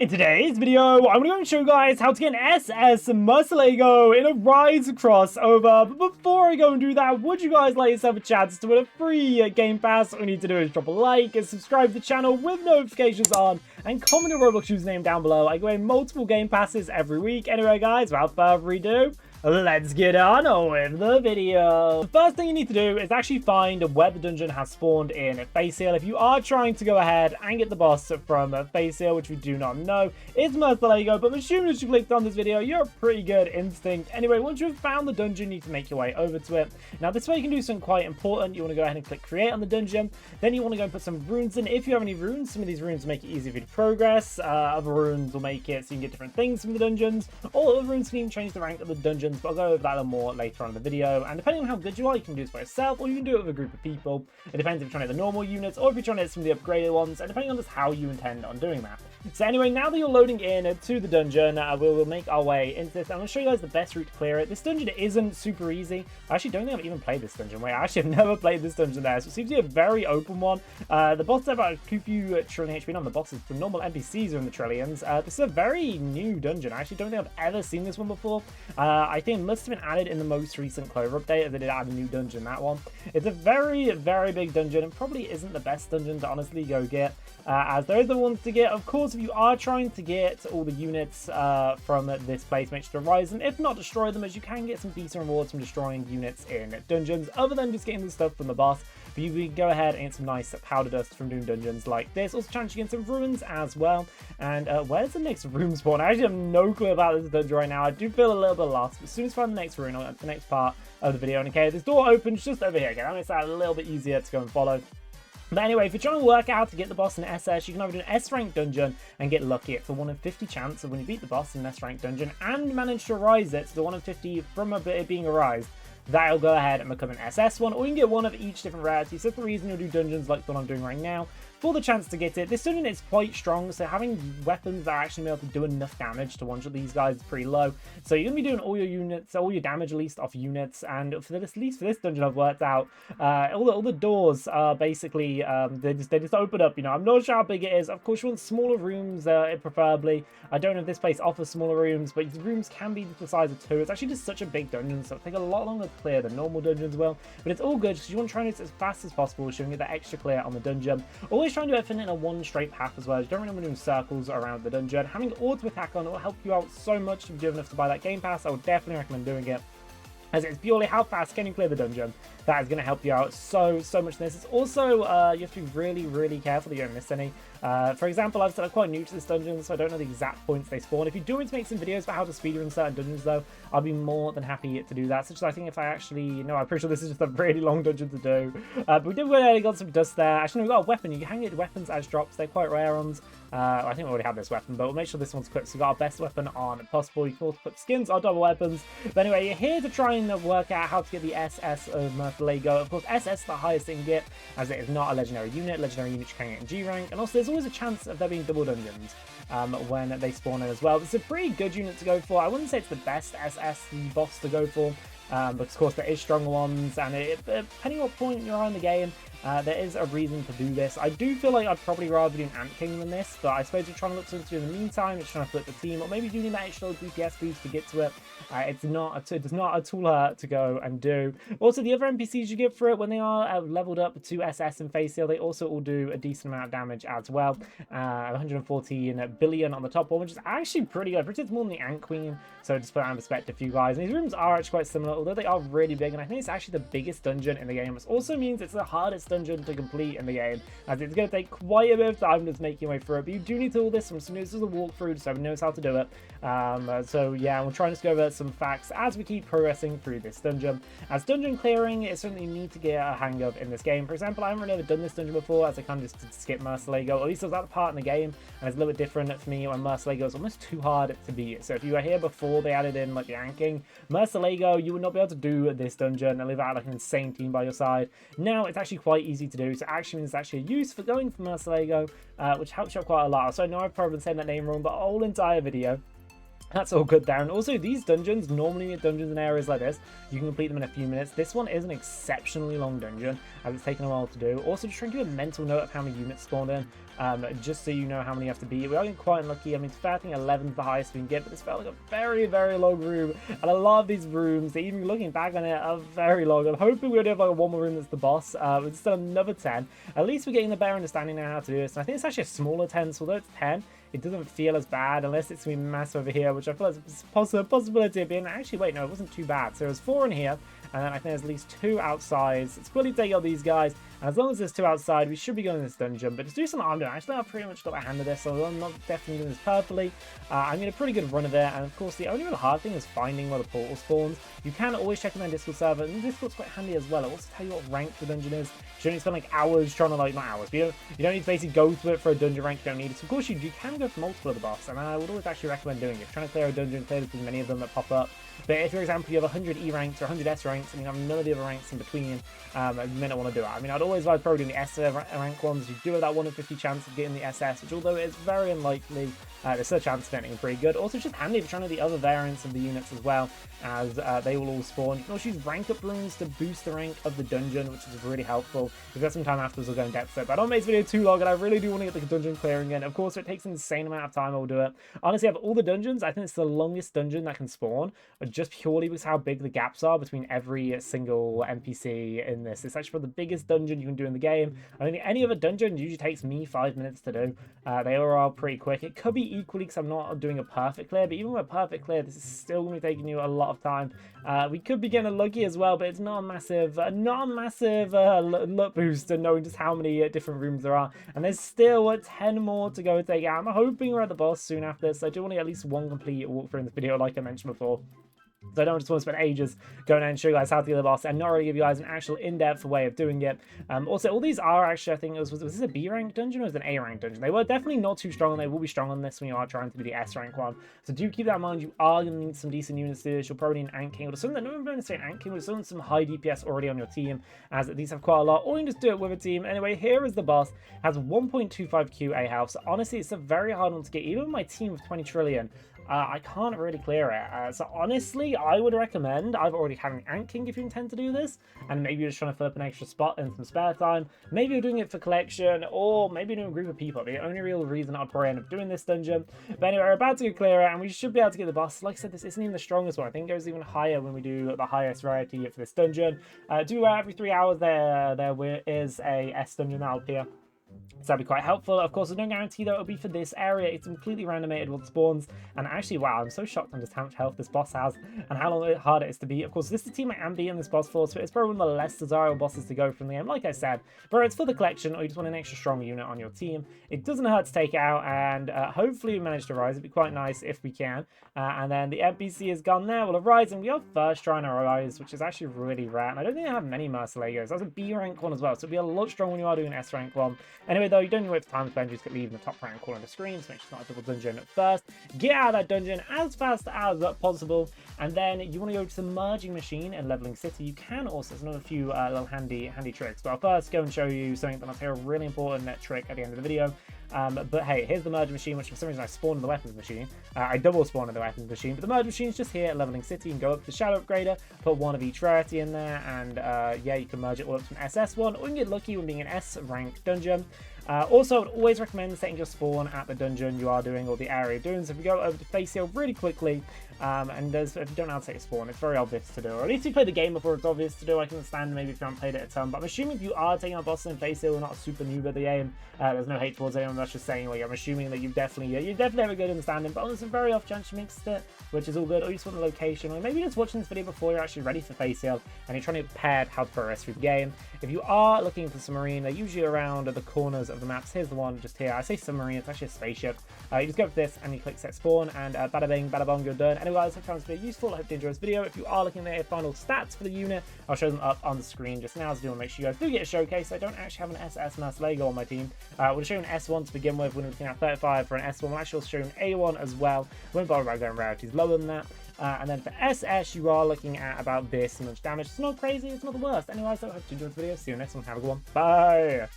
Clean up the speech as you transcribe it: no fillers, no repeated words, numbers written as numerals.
In today's video, I'm going to show you guys how to get an SS Murcielago in a Rise crossover. But before I go and do that, would you guys like yourself a chance to win a free Game Pass? All you need to do is drop a like and subscribe to the channel with notifications on and comment your Roblox username down below. I go in multiple Game Passes every week. Anyway, guys, without further ado, let's get on with the video. The first thing you need to do is actually find where the dungeon has spawned in Face Seal. If you are trying to go ahead and get the boss from Face Seal, which we do not know, it's Murcielago, but I'm assuming as you clicked on this video, you're a pretty good instinct. Anyway, once you've found the dungeon, you need to make your way over to it. Now, this way you can do something quite important. You want to go ahead and click create on the dungeon. Then you want to go and put some runes in. If you have any runes, some of these runes make it easy for you to progress. Other runes will make it so you can get different things from the dungeons. All other runes can even change the rank of the dungeon, but I'll go over that a little more later on in the video. And depending on how good you are, you can do this by yourself, or you can do it with a group of people. It depends if you're trying to hit the normal units, or if you're trying to hit some of the upgraded ones, and depending on just how you intend on doing that. So anyway, now that you're loading in to the dungeon, we'll make our way into this. I'm going to show you guys the best route to clear it. This dungeon isn't super easy. I actually don't think I've even played this dungeon. Wait, I actually have never played this dungeon there, so it seems to be a very open one. The boss is about a few trillion HP. On the bosses, the normal NPCs are in the trillions. This is a very new dungeon. I actually don't think I've ever seen this one before. I think it must have been added in the most recent Clover update, as they did add a new dungeon, that one. It's a very, very big dungeon, and probably isn't the best dungeon to honestly go get, as there is the ones to get. Of course, if you are trying to get all the units from this place, make sure to rise them. If not, destroy them, as you can get some decent rewards from destroying units in dungeons, other than just getting the stuff from the boss. But you can go ahead and get some nice powder dust from doing dungeons like this. Also, chance you get some ruins as well. And where's the next room spawn? I actually have no clue about this dungeon right now. I do feel a little bit lost. But as soon as I find the next room, I'll get to the next part of the video. And okay, this door opens just over here. Okay, that makes that a little bit easier to go and follow. But anyway, if you're trying to work out how to get the boss in SS, you can either do an S-rank dungeon and get lucky. It's a 1 in 50 chance of when you beat the boss in an S-rank dungeon and manage to rise it to the 1 in 50 from it being a rise. That'll go ahead and become an SS one, or you can get one of each different rarities. So that's the reason you'll do dungeons like the one I'm doing right now, for the chance to get it. This dungeon is quite strong, so having weapons that are actually able to do enough damage to one-shot these guys is pretty low. So you're going to be doing all your units, all your damage at least off units, and for this, at least for this dungeon I've worked out, all the doors are basically, they just open up, you know. I'm not sure how big it is. Of course, you want smaller rooms, preferably. I don't know if this place offers smaller rooms, but the rooms can be the size of 2. It's actually just such a big dungeon, so it'll take a lot longer to clear than normal dungeons will. But it's all good, because you want to try and do it as fast as possible, so you can get that extra clear on the dungeon. Always try and do everything in a one straight path as well. You don't really want to do circles around the dungeon. Having auto attack on will help you out so much if you have enough to buy that Game Pass. I would definitely recommend doing it, as it's purely how fast can you clear the dungeon. That is going to help you out so much in this. It's also, you have to be really careful that you don't miss any. For example, I'm quite new to this dungeon, so I don't know the exact points they spawn. If you do want to make some videos about how to speedrun certain dungeons, though, I'll be more than happy to do that. Such as I think if I actually... No, I'm pretty sure this is just a really long dungeon to do. But we did really got some dust there. Actually, no, we got a weapon. You can get weapons as drops. They're quite rare ones. I think we already have this weapon, but we'll make sure this one's equipped. So we got our best weapon on possible. You can also put skins on double weapons. But anyway, you're here to try and work out how to get the SS of Murcielago. Of course, SS is the highest it can get, as it is not a legendary unit. Legendary units you can get in G rank. And also, there's always a chance of there being double dungeons when they spawn in as well. It's a pretty good unit to go for. I wouldn't say it's the best SS boss to go for. But of course there is stronger ones, and depending on what point you're on in the game, there is a reason to do this. I do feel like I'd probably rather do an Ant King than this, but I suppose you're trying to look something to do in the meantime. It's trying to flip the team, or maybe you need that extra DPS boost to get to it. It does not at all hurt to go and do. Also, the other NPCs you get for it, when they are leveled up to SS and Face Seal, they also all do a decent amount of damage as well. 114 billion on the top one, which is actually pretty good. It's more than the Ant Queen, so just put that in perspective for you guys. And these rooms are actually quite similar, although they are really big, and I think it's actually the biggest dungeon in the game, which also means it's the hardest dungeon to complete in the game, as it's going to take quite a bit of time just making your way through it. But you do need to do all this from some this is a walkthrough, so everyone knows how to do it. So yeah, we'll try and just go over some facts as we keep progressing through this dungeon. As dungeon clearing is something you need to get a hang of in this game. For example, I haven't really ever done this dungeon before, as I kind of just skip Murcielago, or at least it was that part in the game, and it's a little bit different for me when Murcielago is almost too hard to beat. So if you were here before they added in like the Ant King, Murcielago, you would not be able to do this dungeon and live out like an insane team by your side. Now it's actually quite easy to do, so actually there's actually a use for going for Murcielago, which helps you out quite a lot. So I know I've probably been saying that name wrong, but a whole entire video That's all good there. And also these dungeons, normally dungeons in areas like this, you can complete them in a few minutes. This one is an exceptionally long dungeon, as it's taken a while to do. Also, just trying to give a mental note of how many units spawned in, just so you know how many you have to beat. We are getting quite unlucky. I mean, I think 11 is the highest we can get, but this felt like a very, very long room. And a lot of these rooms, even looking back on it, are very long. I'm hoping we'll have like one more room that's the boss. It's still another 10. At least we're getting the better understanding now how to do this. And I think it's actually a smaller 10, so although it's 10, it doesn't feel as bad unless it's going to be massive over here, which I feel like is a possibility of being. Actually, wait, no, it wasn't too bad. So there's 4 in here, and then I think there's at least 2 outside. So it's fully take out these guys, and as long as there's 2 outside, we should be going in this dungeon. But to do something I'm doing, actually, I've pretty much got my hand of this, so I'm not definitely doing this perfectly. I'm getting a pretty good run of it, and of course, the only real hard thing is finding where the portal spawns. You can always check on their Discord server, and Discord's quite handy as well. It also tells you what rank the dungeon is. You don't need to spend like hours trying to, like, not hours, but you don't need to basically go through it for a dungeon rank. You don't need it. So of course, you can go for multiple of the boss, and I would always actually recommend doing it. If you're trying to clear a dungeon, clear as many of them that pop up. But if, for example, you have 100 E ranks or 100 S ranks, and you have none of the other ranks in between, you may not want to do it. I mean, I'd always advise probably doing the S rank ones. You do have that 1 in 50 chance of getting the SS, which although it is very unlikely, there's still a chance of getting pretty good. Also, just handy if you're trying to do the other variants of the units as well, as they will all spawn. You can also use rank up runes to boost the rank of the dungeon, which is really helpful. If you've got some time afterwards, we'll go in depth with it. But I don't make this video too long, and I really do want to get the dungeon clearing in. Of course, it takes an insane amount of time. I will do it. Honestly, out of all the dungeons, I think it's the longest dungeon that can spawn, just purely because how big the gaps are between every single NPC in this. It's actually the biggest dungeon you can do in the game. I don't think any other dungeon usually takes me 5 minutes to do. They are all pretty quick. It could be equally because I'm not doing a perfect clear, but even with a perfect clear, this is still going to be taking you a lot of time. We could be getting unlucky as well, but it's not a massive luck boost and knowing just how many different rooms there are. And there's still 10 more to go take out. I'm hoping we're at the boss soon after this. I do want to get at least one complete walkthrough in this video, like I mentioned before. So I don't just want to spend ages going and show you guys how to get the boss and not really give you guys an actual in-depth way of doing it. Also, all these are actually, I think, was this a B rank dungeon or was it an A rank dungeon? They were definitely not too strong, and they will be strong on this when you are trying to do the S rank one. So do keep that in mind. You are going to need some decent units to do this. You'll probably need an Ant King or something. No, I'm going to say an Ant King, but still some high DPS already on your team, as these have quite a lot. Or you can just do it with a team. Anyway, here is the boss. Has 1.25 QA health. So honestly, it's a very hard one to get. Even with my team of 20 trillion, I can't really clear it. So honestly, I would recommend I've already had an Ant King if you intend to do this, and maybe you're just trying to fill up an extra spot in some spare time. Maybe you're doing it for collection, or maybe doing a group of people. The only real reason I'd probably end up doing this dungeon. But anyway, we're about to go clear it, and we should be able to get the boss. Like I said, this isn't even the strongest one. I think it goes even higher when we do the highest rarity for this dungeon. Every 3 hours there is a S dungeon that'll appear. So that'd be quite helpful. Of course, there's no guarantee that it'll be for this area. It's completely randomated what spawns. And actually, wow, I'm so shocked on just how much health this boss has and how hard it is to beat. Of course, this is the team I am beating this boss for, so it's probably one of the less desirable bosses to go from the game. Like I said, but it's for the collection, or you just want an extra strong unit on your team. It doesn't hurt to take it out, and hopefully we manage to rise. It'd be quite nice if we can. And then the NPC is gone there. We'll have rise, and we are first trying to rise, which is actually really rare. And I don't think I have many Murcielagos. That's a B rank one as well, so it'll be a lot stronger when you are doing an S rank one. Anyway, though, you don't need to wait for time to spend. You just get leave in the top right corner of the screen, so make sure it's not a double dungeon at first. Get out of that dungeon as fast as possible, and then you want to go to the merging machine in Leveling City. You can also, there's another few little handy tricks, but I'll first go and show you something that I'll tell you a really important trick at the end of the video. But hey, here's the merge machine, which for some reason I spawned in the weapons machine. I double spawned in the weapons machine, but the merge machine is just here at Leveling City. You can go up to the Shadow Upgrader, put 1 of each rarity in there, and yeah, you can merge it all up to an SS1, or you can get lucky when being an S rank dungeon. Also, I would always recommend setting your spawn at the dungeon you are doing or the area you're doing. So if you go over to Face Hill really quickly, and if you don't know how to set your spawn, it's very obvious to do. Or at least you play the game before it's obvious to do. I can understand maybe if you haven't played it a ton, but I'm assuming if you are taking on bosses in Face Hill, you're not a super noob at the game. There's no hate towards anyone. That's just saying, like, I'm assuming that you definitely have a good understanding, but on some very off chance you mixed it, which is all good. Or you just want the location, or maybe you're just watching this video before you're actually ready for Face Hill, and you're trying to get prepared how to progress through the game. If you are looking for submarine, they're usually around the corners of the maps. Here's the one just here. I say submarine, it's actually a spaceship. You just go for this and you click set spawn, and bada bing, bada bong, you're done. Anyway, guys, I found this video useful. I hope you enjoyed this video. If you are looking at your final stats for the unit, I'll show them up on the screen just now. So I do want to make sure you guys do get a showcase. I don't actually have an SS Murcielago on my team. We'll show you an S1 to begin with. We're looking at 35 for an S1. We'll actually show you an A1 as well. Won't bother about going rarities lower than that. And then for SS, you are looking at about this much damage. It's not crazy, it's not the worst. Anyways, I hope you enjoyed the video. See you next one. Have a good one. Bye!